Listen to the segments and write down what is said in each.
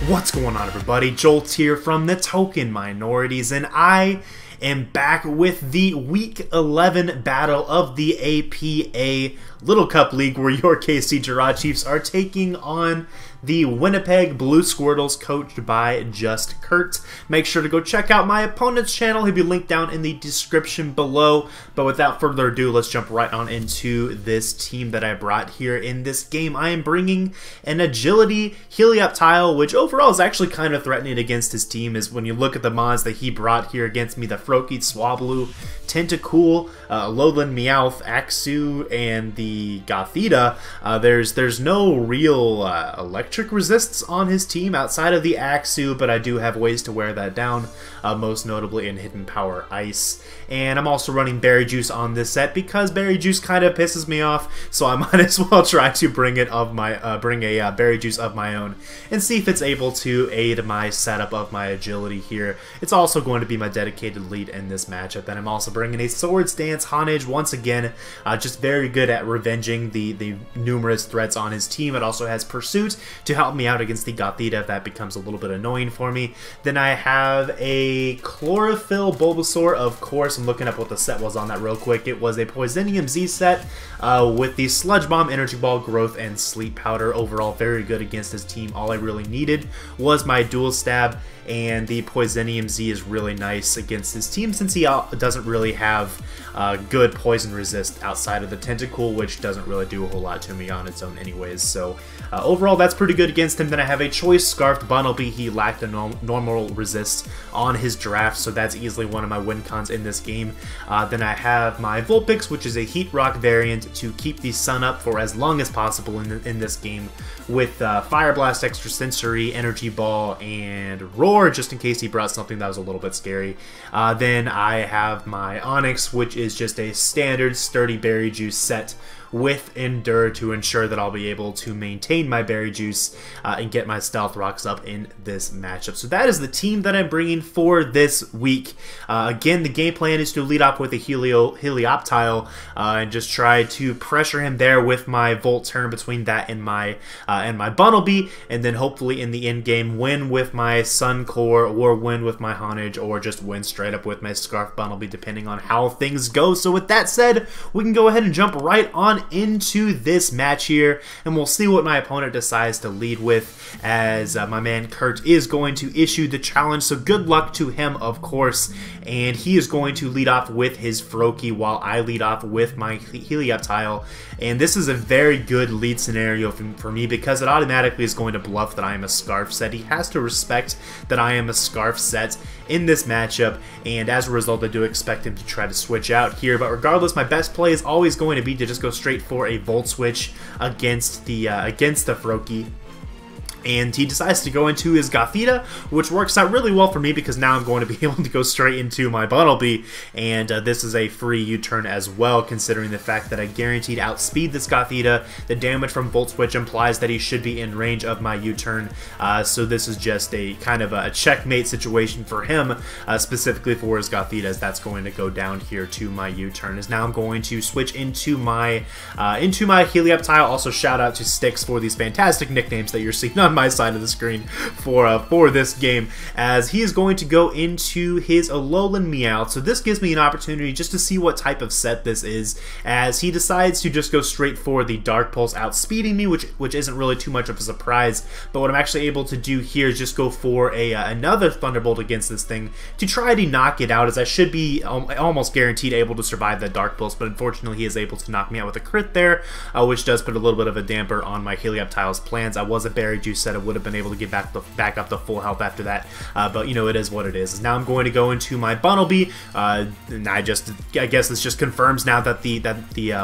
What's going on, everybody? Jolt here from TheTokenMinorities, and I am back with the Week 11 battle of the APA Little Cup League, where your KC Jirachiefs are taking on the Winnipeg Blue Squirtles, coached by Just Kurt. Make sure to go check out my opponent's channel. He'll be linked down in the description below. But without further ado, let's jump right on into this team that I brought here. In this game, I am bringing an Agility Helioptile, which overall is actually kind of threatening against his team. Is when you look at the mods that he brought here against me, the Froakie, Swablu, Tentacool, Lowland Meowth, Axew, and the Gothita. There's no real electric resists on his team outside of the Axew, but I do have ways to wear that down, most notably in Hidden Power Ice. And I'm also running Berry Juice on this set because Berry Juice kind of pisses me off, so I might as well try to bring a Berry Juice of my own and see if it's able to aid my setup of my agility here. It's also going to be my dedicated lead in this matchup. And I'm also bringing a Swords Dance Honage once again, just very good at revenging the numerous threats on his team. It also has Pursuit to help me out against the Gothita if that becomes a little bit annoying for me. Then I have a Chlorophyll Bulbasaur, of course. I'm looking up what the set was on that real quick. It was a Poisonium Z set with the Sludge Bomb, Energy Ball, Growth, and Sleep Powder. Overall, very good against his team. All I really needed was my Dual Stab, and the Poisonium Z is really nice against his team since he doesn't really have good poison resist outside of the Tentacool, which doesn't really do a whole lot to me on its own anyways. So overall, that's pretty good against him. Then I have a Choice Scarfed Bunnelby. He lacked a normal resist on his draft, so that's easily one of my win cons in this game. Then I have my Vulpix, which is a Heat Rock variant to keep the sun up for as long as possible in this game, with Fire Blast, Extrasensory, Energy Ball, and Roar, just in case he brought something that was a little bit scary. Then I have my Onix, which is just a standard sturdy Berry Juice set with Endure to ensure that I'll be able to maintain my Berry Juice and get my Stealth Rocks up in this matchup. So that is the team that I'm bringing for this week. Again, the game plan is to lead off with a Helioptile and just try to pressure him there with my Volt Turn between that and my Bunnelby, and then hopefully in the end game win with my Suncore, or win with my Honage, or just win straight up with my Scarf Bunnelby, depending on how things go. So with that said, we can go ahead and jump right on into this match here, and we'll see what my opponent decides to lead with, as my man Kurt is going to issue the challenge. So good luck to him, of course, and he is going to lead off with his Froakie while I lead off with my Helioptile. And this is a very good lead scenario for me because it automatically is going to bluff that I am a Scarf set. He has to respect that I am a Scarf set in this matchup, and as a result I do expect him to try to switch out here. But regardless, my best play is always going to be to just go straight for a Volt Switch against the Froakie. And he decides to go into his Gothita, which works out really well for me because now I'm going to be able to go straight into my Bunnelby, and this is a free U-turn as well, considering the fact that I guaranteed outspeed this Gothita. The damage from Volt Switch implies that he should be in range of my U-turn, so this is just a kind of a checkmate situation for him, specifically for his Gothita, as that's going to go down here to my U-turn. As now I'm going to switch into my Helioptile. Also, shout out to Styx for these fantastic nicknames that you're seeing on my side of the screen for this game, as he is going to go into his Alolan Meowth. So this gives me an opportunity just to see what type of set this is, as he decides to just go straight for the Dark Pulse, outspeeding me, which isn't really too much of a surprise. But what I'm actually able to do here is just go for another Thunderbolt against this thing to try to knock it out, as I should be almost guaranteed able to survive that Dark Pulse, but unfortunately he is able to knock me out with a crit there, which does put a little bit of a damper on my Helioptile's plans. I was a Berry Juice set, I would have been able to get back up to full health after that, but you know, it is what it is. Now I'm going to go into my Bunnelby, and I guess this just confirms now that the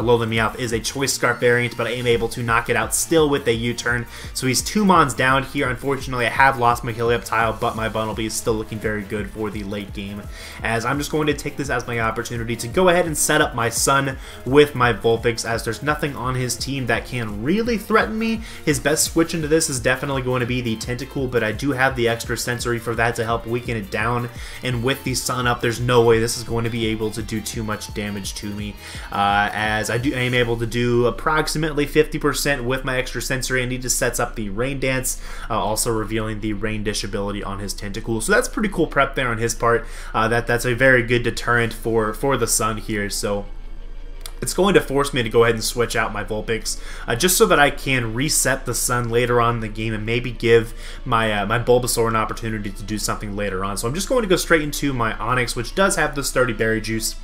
Lowland Meowth is a Choice Scarf variant, but I am able to knock it out still with a U-turn. So he's 2 mons down here. Unfortunately, I have lost my Helioptile, but my Bunnelby is still looking very good for the late game, as I'm just going to take this as my opportunity to go ahead and set up my Sun with my Vulpix, as there's nothing on his team that can really threaten me. His best switch into this is definitely definitely going to be the Tentacool, but I do have the extra sensory for that to help weaken it down, and with the sun up, there's no way this is going to be able to do too much damage to me, as I am able to do approximately 50% with my extra sensory, and he just sets up the Rain Dance, also revealing the Rain Dish ability on his Tentacool. So that's pretty cool prep there on his part. That's a very good deterrent for the sun here. So it's going to force me to go ahead and switch out my Vulpix, just so that I can reset the sun later on in the game and maybe give my my Bulbasaur an opportunity to do something later on. So I'm just going to go straight into my Onix, which does have the sturdy berry juice.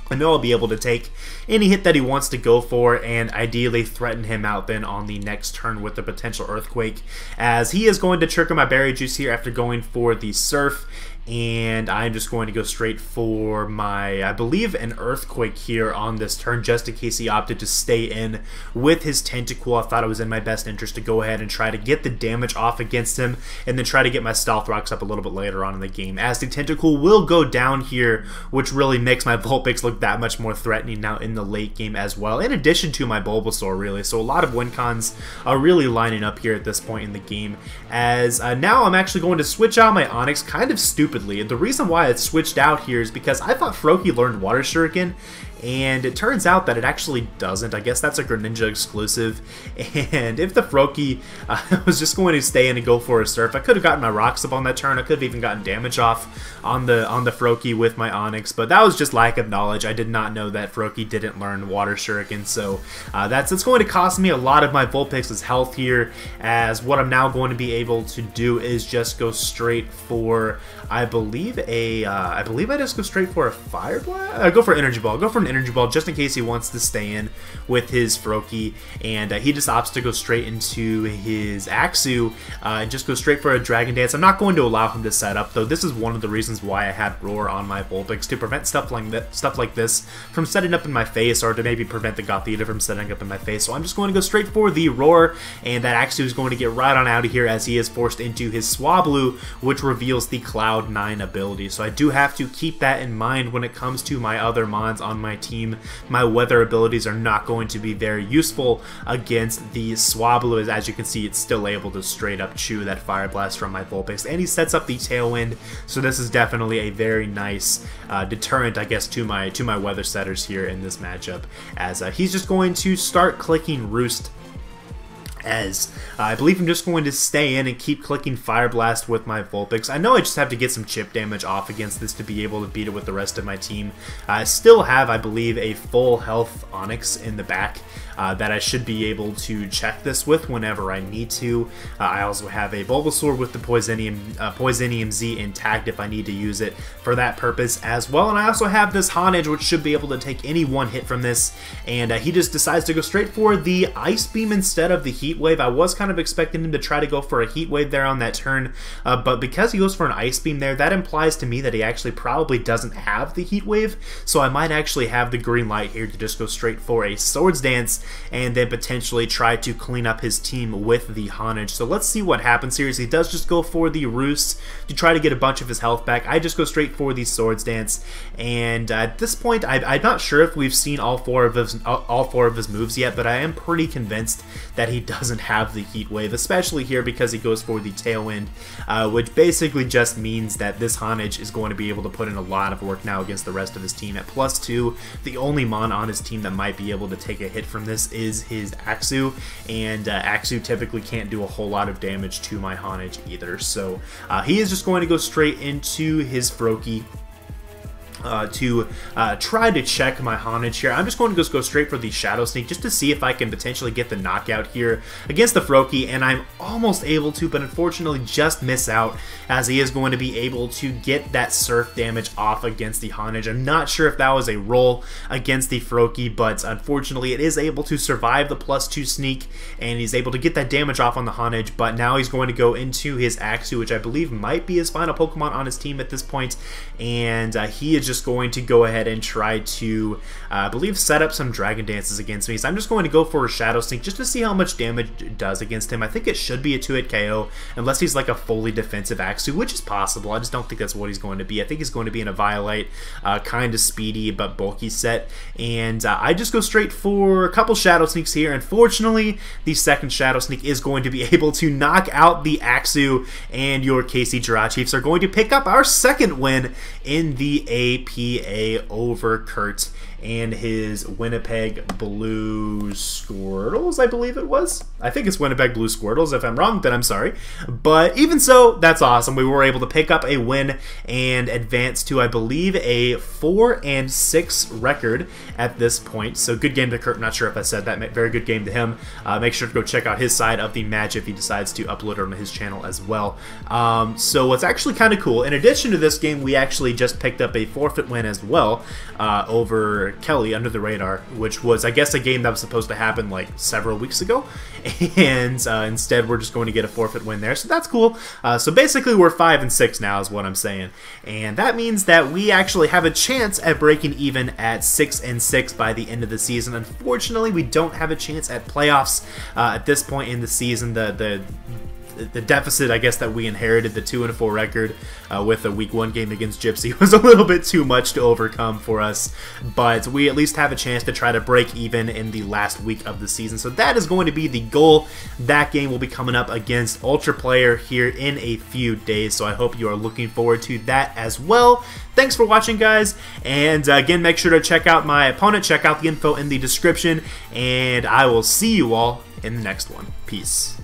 I know I'll be able to take any hit that he wants to go for and ideally threaten him out then on the next turn with the potential Earthquake, as he is going to trigger my Berry Juice here after going for the Surf. And I'm just going to go straight for my, I believe, an Earthquake here on this turn, just in case he opted to stay in with his Tentacool. I thought it was in my best interest to go ahead and try to get the damage off against him, and then try to get my Stealth Rocks up a little bit later on in the game, as the Tentacool will go down here, which really makes my Vulpix look that much more threatening now in the late game as well, in addition to my Bulbasaur, really. So a lot of win cons are really lining up here at this point in the game, as now I'm actually going to switch out my Onix kind of stupidly. And the reason why it switched out here is because I thought Froakie learned Water Shuriken, and it turns out that it actually doesn't. I guess that's a Greninja exclusive, and if the Froakie was just going to stay in and go for a Surf, I could have gotten my Rocks up on that turn. I could have even gotten damage off on the Froakie with my Onix, but that was just lack of knowledge. I did not know that Froakie didn't learn Water Shuriken, so it's going to cost me a lot of my Vulpix's health here, as what I'm now going to be able to do is just go straight for, I believe I just go straight for a Fire Blast? I go for Energy Ball. Go for an Energy Ball just in case he wants to stay in with his Froakie, and he just opts to go straight into his Axew and just go straight for a Dragon Dance. I'm not going to allow him to set up, though. This is one of the reasons why I had Roar on my Vulpix, to prevent stuff like this from setting up in my face, or to maybe prevent the Gothita from setting up in my face. So I'm just going to go straight for the Roar, and that Axew is going to get right on out of here, as he is forced into his Swablu, which reveals the Cloud 9 ability. So I do have to keep that in mind when it comes to my other mons on my team. My weather abilities are not going to be very useful against the Swablu, as you can see, it's still able to straight up chew that Fire Blast from my Vulpix, and he sets up the Tailwind. So this is definitely a very nice deterrent, I guess, to my weather setters here in this matchup, as he's just going to start clicking Roost, as I believe I'm just going to stay in and keep clicking Fire Blast with my Vulpix. I know I just have to get some chip damage off against this to be able to beat it with the rest of my team. I still have, I believe, a full health Onix in the back that I should be able to check this with whenever I need to. I also have a Bulbasaur with the Poisonium Z intact if I need to use it for that purpose as well. And I also have this Honedge, which should be able to take any one hit from this, and he just decides to go straight for the Ice Beam instead of the Heat Wave. I was kind of expecting him to try to go for a Heat Wave there on that turn, but because he goes for an Ice Beam there, that implies to me that he actually probably doesn't have the Heat Wave, so I might actually have the green light here to just go straight for a Swords Dance, and then potentially try to clean up his team with the Honedge. So let's see what happens here, as he does just go for the Roost to try to get a bunch of his health back. I just go straight for the Swords Dance, and at this point, I'm not sure if we've seen all four of his moves yet, but I am pretty convinced that he doesn't have the Heat Wave, especially here because he goes for the Tailwind, which basically just means that this Honedge is going to be able to put in a lot of work now against the rest of his team. At +2, the only mon on his team that might be able to take a hit from this is his Axew, and Axew typically can't do a whole lot of damage to my Honedge either. So he is just going to go straight into his Froakie to try to check my Honedge here. I'm just going to go straight for the Shadow Sneak just to see if I can potentially get the knockout here against the Froakie, and I'm almost able to, but unfortunately just miss out, as he is going to be able to get that Surf damage off against the Honedge. I'm not sure if that was a roll against the Froakie, but unfortunately it is able to survive the +2 sneak, and he's able to get that damage off on the Honedge, but now he's going to go into his Axew, which I believe might be his final Pokemon on his team at this point, and he is just going to go ahead and try to, I believe, set up some Dragon Dances against me. So I'm just going to go for a Shadow Sneak just to see how much damage it does against him. I think it should be a 2-hit KO, unless he's like a fully defensive Axu, which is possible. I just don't think that's what he's going to be. I think he's going to be in a Violite, kind of speedy but bulky set. And I just go straight for a couple Shadow Sneaks here. Unfortunately, the second Shadow Sneak is going to be able to knock out the Axu, and your KC Jirachiefs are going to pick up our second win in the APA over Kurt and his Winnipeg Blue Squirtles, I believe it was. I think it's Winnipeg Blue Squirtles. If I'm wrong, then I'm sorry. But even so, that's awesome. We were able to pick up a win and advance to, I believe, a 4-6 record at this point. So good game to Kurt. I'm not sure if I said that. Very good game to him. Make sure to go check out his side of the match if he decides to upload it on his channel as well. So what's actually kind of cool, in addition to this game, we actually just picked up a forfeit win as well over Kelly under the radar, which was, I guess, a game that was supposed to happen like several weeks ago, and instead we're just going to get a forfeit win there, so that's cool. So basically we're 5-6 now is what I'm saying, and that means that we actually have a chance at breaking even at 6-6 by the end of the season. Unfortunately, we don't have a chance at playoffs at this point in the season. The deficit, I guess, that we inherited, the 2-4 record with a week 1 game against Gypsy, was a little bit too much to overcome for us, but we at least have a chance to try to break even in the last week of the season. So that is going to be the goal. That game will be coming up against Ultra Player here in a few days, so I hope you are looking forward to that as well. Thanks for watching, guys, and again, make sure to check out my opponent, check out the info in the description, and I will see you all in the next one. Peace.